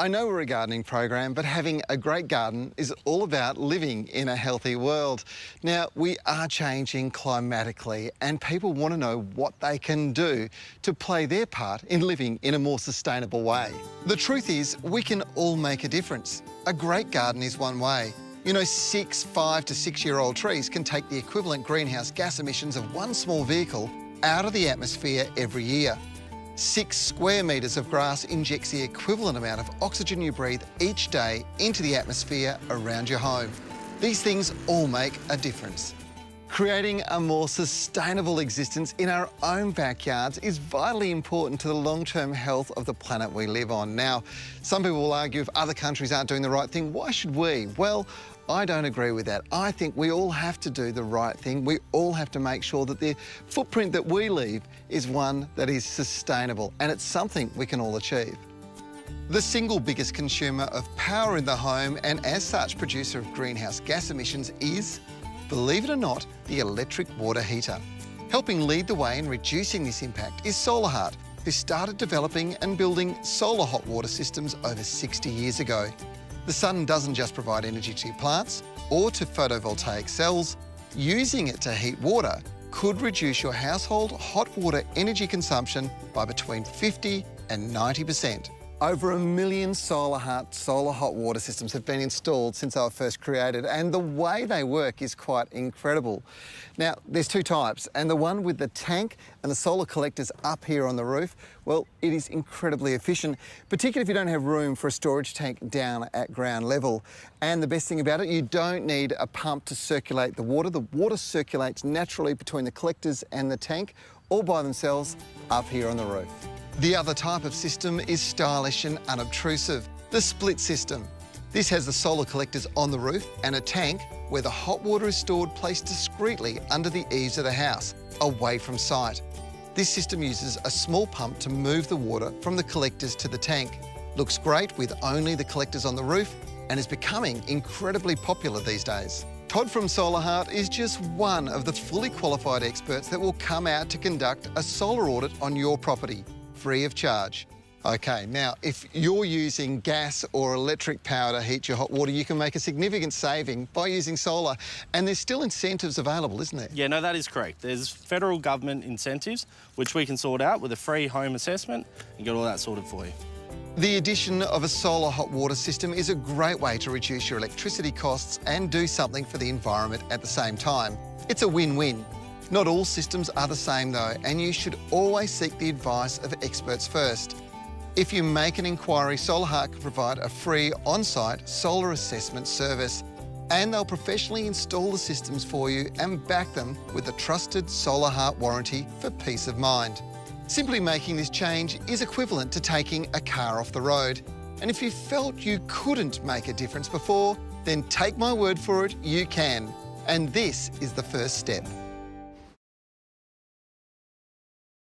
I know we're a gardening program, but having a great garden is all about living in a healthy world. Now, we are changing climatically and people want to know what they can do to play their part in living in a more sustainable way. The truth is, we can all make a difference. A great garden is one way. You know, 5 to 6 year old trees can take the equivalent greenhouse gas emissions of one small vehicle out of the atmosphere every year. 6 square metres of grass injects the equivalent amount of oxygen you breathe each day into the atmosphere around your home. These things all make a difference. Creating a more sustainable existence in our own backyards is vitally important to the long-term health of the planet we live on. Now, some people will argue if other countries aren't doing the right thing, why should we? Well, I don't agree with that. I think we all have to do the right thing. We all have to make sure that the footprint that we leave is one that is sustainable, and it's something we can all achieve. The single biggest consumer of power in the home and as such producer of greenhouse gas emissions is, believe it or not, the electric water heater. Helping lead the way in reducing this impact is Solahart, who started developing and building solar hot water systems over 60 years ago. The sun doesn't just provide energy to your plants or to photovoltaic cells. Using it to heat water could reduce your household hot water energy consumption by between 50 and 90%. Over 1 million Solahart solar hot water systems have been installed since they were first created, and the way they work is quite incredible. Now, there's 2 types, and the one with the tank and the solar collectors up here on the roof, well, it is incredibly efficient, particularly if you don't have room for a storage tank down at ground level. And the best thing about it, you don't need a pump to circulate the water. The water circulates naturally between the collectors and the tank, all by themselves up here on the roof. The other type of system is stylish and unobtrusive, the split system. This has the solar collectors on the roof and a tank where the hot water is stored placed discreetly under the eaves of the house, away from sight. This system uses a small pump to move the water from the collectors to the tank. Looks great with only the collectors on the roof and is becoming incredibly popular these days. Todd from Solahart is just one of the fully qualified experts that will come out to conduct a solar audit on your property, free of charge. Okay, now, if you're using gas or electric power to heat your hot water, you can make a significant saving by using solar. And there's still incentives available, isn't there? Yeah, no, that is correct. There's federal government incentives, which we can sort out with a free home assessment and get all that sorted for you. The addition of a solar hot water system is a great way to reduce your electricity costs and do something for the environment at the same time. It's a win-win. Not all systems are the same though, and you should always seek the advice of experts first. If you make an inquiry, Solahart can provide a free on-site solar assessment service, and they'll professionally install the systems for you and back them with a trusted Solahart warranty for peace of mind. Simply making this change is equivalent to taking a car off the road. And if you felt you couldn't make a difference before, then take my word for it, you can. And this is the first step.